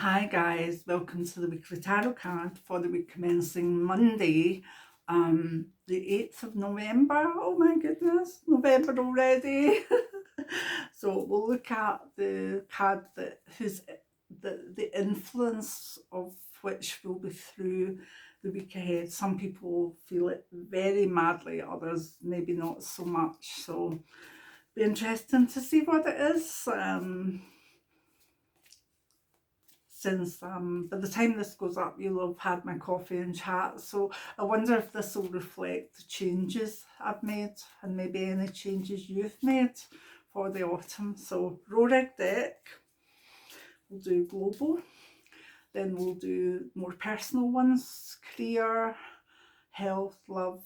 Hi guys, welcome to the weekly tarot card for the week commencing Monday, the 8th of November. Oh my goodness, November already. So we'll look at the card whose the influence of which will be through the week ahead. Some people feel it very madly, others maybe not so much. So be interesting to see what it is. Since by the time this goes up, you'll have had my coffee and chat. So I wonder if this will reflect the changes I've made and maybe any changes you've made for the autumn. So Rorig deck, we'll do global, then we'll do more personal ones, career, health, love,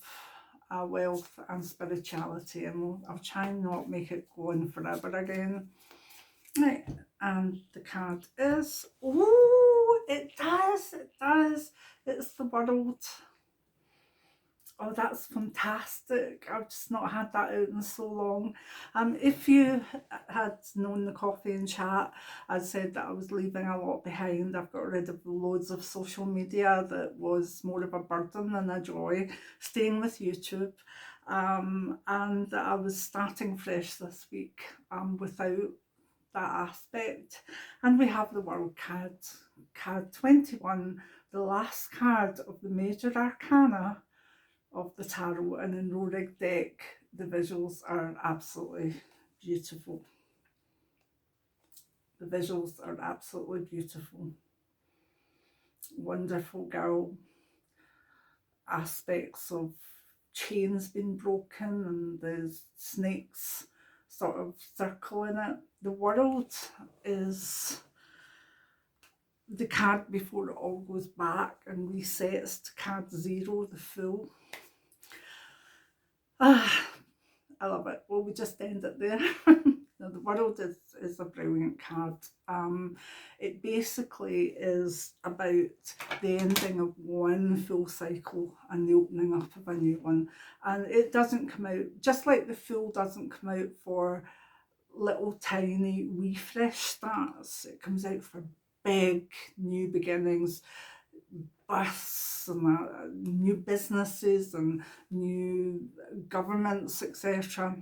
wealth and spirituality. And I'll try and not make it go on forever again. Right, and the card is, oh, it does, it's the world. Oh, that's fantastic. I've just not had that out in so long. If you had known the coffee and chat, I said that I was leaving a lot behind. I've got rid of loads of social media that was more of a burden than a joy, staying with YouTube. And I was starting fresh this week without that aspect. And we have the world card, card 21, the last card of the major arcana of the tarot. And in Rorig deck, the visuals are absolutely beautiful. The visuals are absolutely beautiful. Wonderful girl, aspects of chains being broken and the snakes sort of circling it. The world is the card before it all goes back and resets to card 0, the Fool. I love it. Well, we just end it there. No, the world is a brilliant card. It basically is about the ending of one full cycle and the opening up of a new one. And it doesn't come out, just like the Fool doesn't come out for little tiny wee fresh starts. It comes out for big new beginnings, births and new businesses and new governments, etc.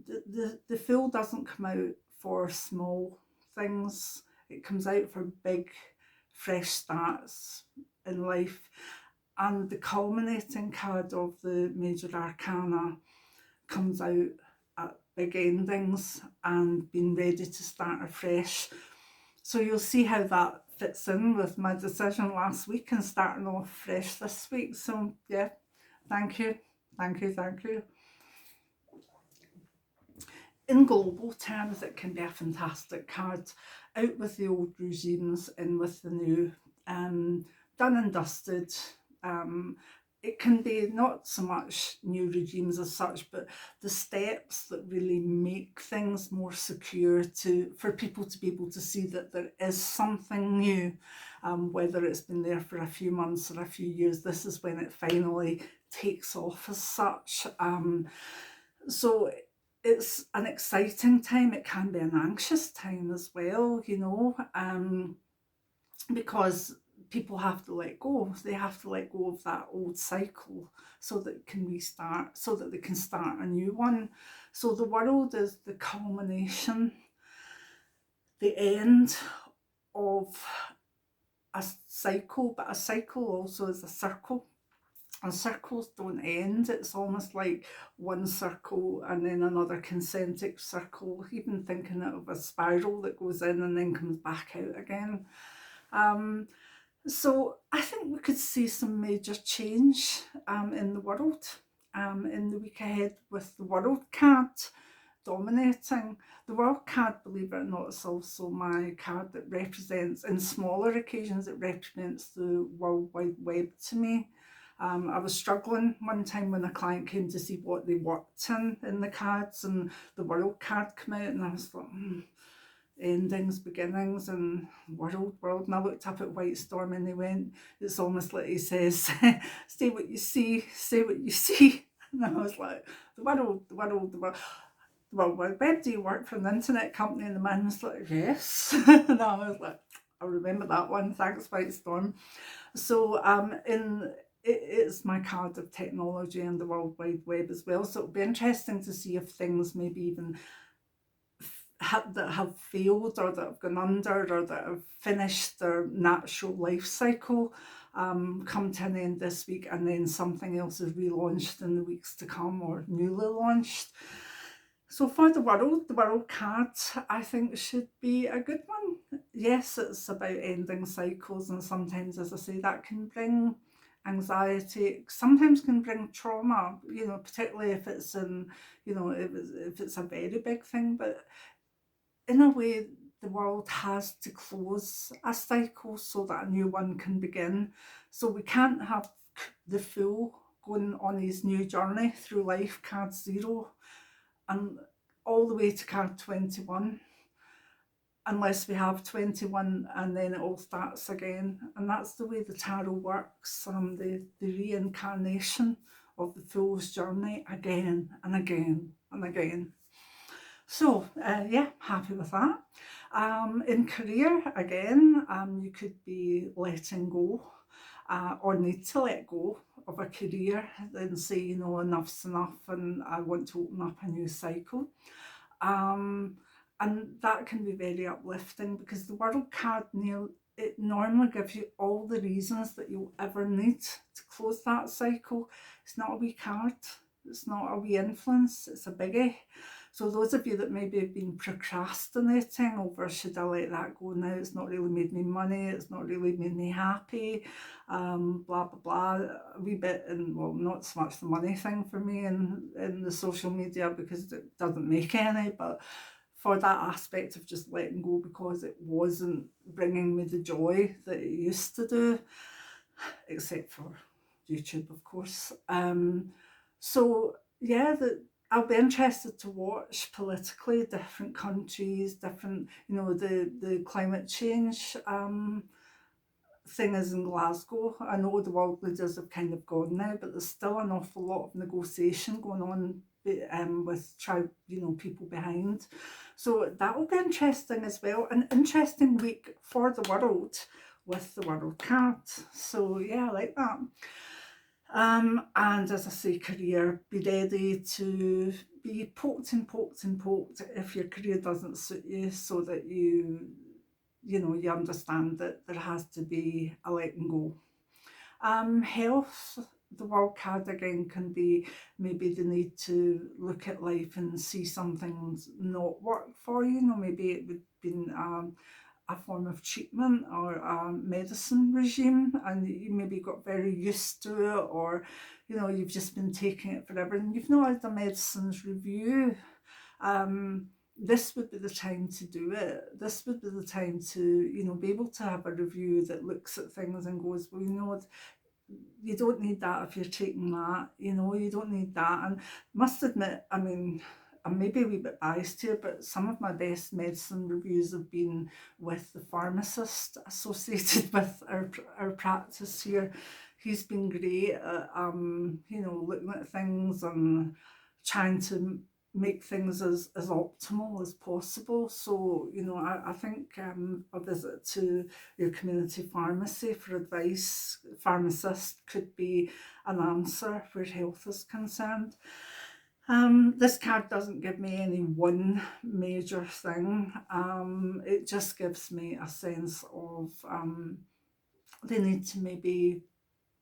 The Fool doesn't come out for small things. It comes out for big fresh starts in life. And the culminating card of the major arcana comes out at big endings and being ready to start afresh. So you'll see how that fits in with my decision last week and starting off fresh this week. So yeah, thank you. In global terms, it can be a fantastic card. Out with the old regimes, in with the new. Done and dusted. It can be not so much new regimes as such, but the steps that really make things more secure for people to be able to see that there is something new, whether it's been there for a few months or a few years. This is when it finally takes off as such. So it's an exciting time. It can be an anxious time as well, you know, because people have to let go. They have to let go of that old cycle so that it can restart, so that they can start a new one. So the world is the culmination, the end of a cycle, but a cycle also is a circle. And circles don't end. It's almost like one circle and then another concentric circle, even thinking of a spiral that goes in and then comes back out again. So I think we could see some major change in the world in the week ahead, with the world card dominating. The world card, believe it or not, is also my card that represents, in smaller occasions, it represents the World Wide Web to me. I was struggling one time when a client came to see what they worked in the cards, and the world card came out, and I was like, endings, beginnings, and world. And I looked up at White Storm and he went, it's almost like he says, say what you see, say what you see. And I was like, the world. Well, where do you work for an internet company? And the man was like, yes. And I was like, I'll remember that one. Thanks, White Storm. So it's my card of technology and the World Wide Web as well. So it'll be interesting to see if things maybe even that have failed or that have gone under or that have finished their natural life cycle come to an end this week, and then something else is relaunched in the weeks to come or newly launched. So for the world card, I think, should be a good one. Yes, it's about ending cycles, and sometimes, as I say, that can bring anxiety, sometimes can bring trauma, particularly if it's if it's a very big thing. But in a way, the world has to close a cycle so that a new one can begin. So we can't have the fool going on his new journey through life, card 0, and all the way to card 21, unless we have 21 and then it all starts again. And that's the way the tarot works, the reincarnation of the fool's journey again and again and again. So yeah, happy with that. In career, again, you could be letting go or need to let go of a career and say, enough's enough and I want to open up a new cycle. And that can be very uplifting, because the world card, Neil, it normally gives you all the reasons that you'll ever need to close that cycle. It's not a wee card, it's not a wee influence, it's a biggie. So those of you that maybe have been procrastinating over, should I let that go now? It's not really made me money, it's not really made me happy, blah, blah, blah, a wee bit, and well, not so much the money thing for me in the social media, because it doesn't make any, but for that aspect of just letting go because it wasn't bringing me the joy that it used to do, except for YouTube, of course. So yeah, I'll be interested to watch politically different countries, different, the climate change thing is in Glasgow. I know the world leaders have kind of gone now, but there's still an awful lot of negotiation going on with people behind. So that will be interesting as well. An interesting week for the world with the world card. So yeah, I like that. And as I say, career, be ready to be poked and poked and poked if your career doesn't suit you, so that you understand that there has to be a letting go. Health, the world card again can be maybe the need to look at life and see some things not work for you. Maybe it would be a form of treatment or a medicine regime, and you maybe got very used to it, or you've just been taking it forever and you've not had a medicines review. This would be the time to do it. This would be the time to be able to have a review that looks at things and goes, well, you don't need that if you're taking that, you don't need that. And must admit, I mean, I'm maybe a wee bit biased here, but some of my best medicine reviews have been with the pharmacist associated with our practice here. He's been great at looking at things and trying to make things as optimal as possible. So I think a visit to your community pharmacy for advice, pharmacist, could be an answer where health is concerned. This card doesn't give me any one major thing. It just gives me a sense of they need to maybe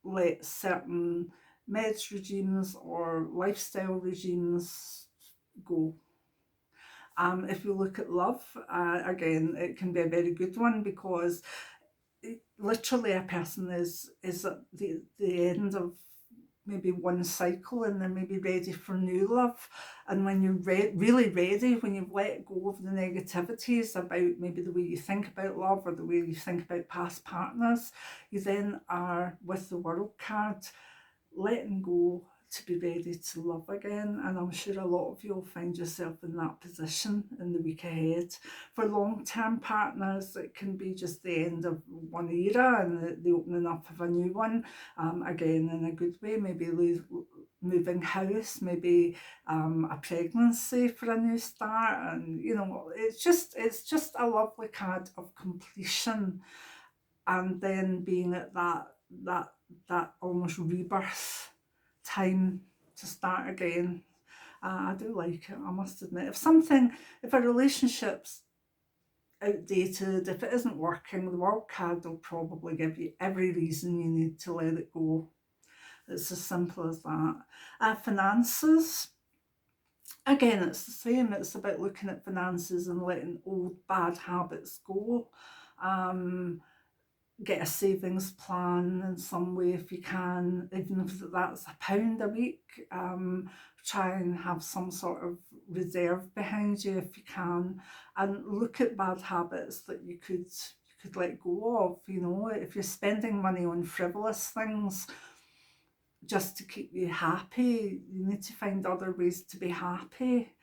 let certain meds regimes or lifestyle regimes go. If you look at love, again, it can be a very good one, because literally a person is at the end of maybe one cycle and they're maybe ready for new love. And when you're really ready, when you've let go of the negativities about maybe the way you think about love or the way you think about past partners, you then are, with the world card, letting go to be ready to love again. And I'm sure a lot of you will find yourself in that position in the week ahead. For long-term partners, it can be just the end of one era and the opening up of a new one, again in a good way, maybe moving house, maybe a pregnancy for a new start, and it's just a lovely card of completion, and then being at that almost rebirth time to start again. I do like it, I must admit. If a relationship's outdated, if it isn't working, the world card will probably give you every reason you need to let it go. It's as simple as that. Finances, again, it's the same. It's about looking at finances and letting old bad habits go. Um, get a savings plan in some way if you can, even if that's £1 a week. Try and have some sort of reserve behind you if you can, and look at bad habits that you could let go of. If you're spending money on frivolous things just to keep you happy, you need to find other ways to be happy.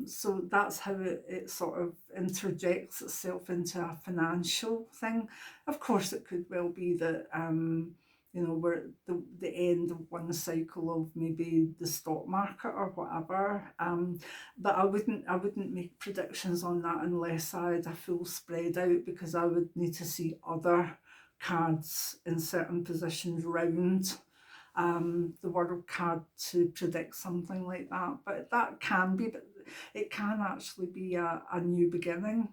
So that's how it sort of interjects itself into a financial thing. Of course, it could well be that we're at the end of one cycle of maybe the stock market or whatever. But I wouldn't make predictions on that unless I had a full spread out, because I would need to see other cards in certain positions round the world card to predict something like that. But it can actually be a new beginning,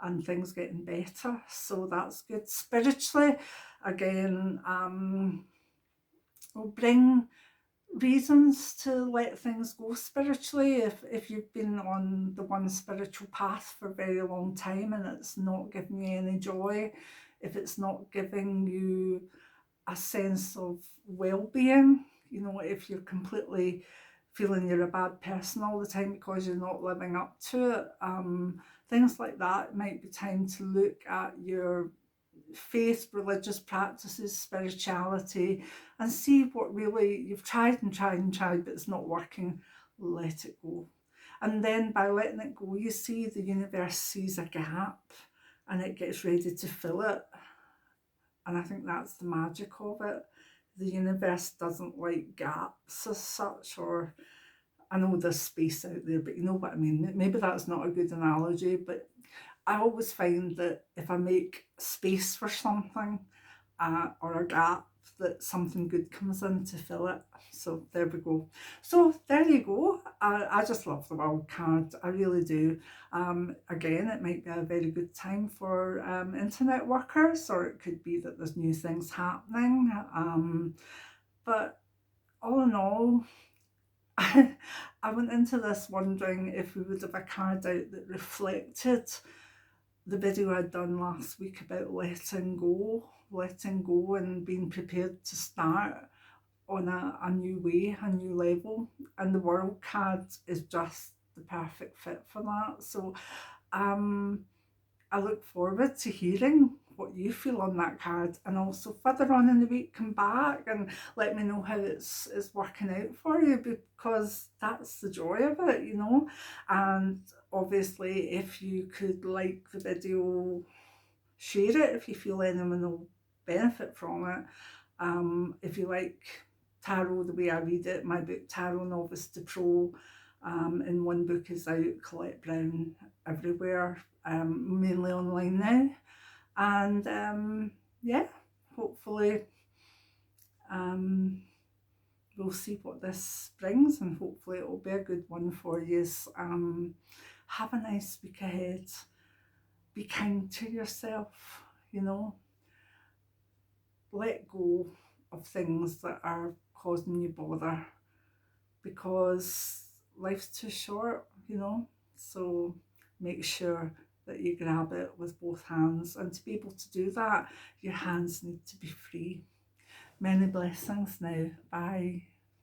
and things getting better. So that's good. Spiritually, again, will bring reasons to let things go spiritually. If you've been on the one spiritual path for a very long time and it's not giving you any joy, if it's not giving you a sense of well-being, if you're completely feeling you're a bad person all the time because you're not living up to it, things like that, it might be time to look at your faith, religious practices, spirituality, and see what really you've tried and tried and tried, but it's not working. Let it go. And then by letting it go, you see the universe sees a gap and it gets ready to fill it. And I think that's the magic of it. The universe doesn't like gaps as such, or I know there's space out there, but you know what I mean. Maybe that's not a good analogy, but I always find that if I make space for something or a gap, that something good comes in to fill it. So there we go. So there you go. I just love the world card. I really do. Again, it might be a very good time for internet workers, or it could be that there's new things happening. But all in all, I went into this wondering if we would have a card out that reflected the video I'd done last week about letting go and being prepared to start on a new way, a new level. And the world card is just the perfect fit for that. So I look forward to hearing what you feel on that card, and also further on in the week come back and let me know how it's working out for you, because that's the joy of it, And obviously, if you could like the video, share it if you feel anyone will benefit from it. If you like tarot the way I read it, my book Tarot Novice to Pro, in one book is out, Colette Brown, everywhere, mainly online now. And yeah, hopefully we'll see what this brings, and hopefully it will be a good one for you. Have a nice week ahead. Be kind to yourself, let go of things that are causing you bother, because life's too short, so make sure that you grab it with both hands, and to be able to do that, your hands need to be free. Many blessings now. Bye.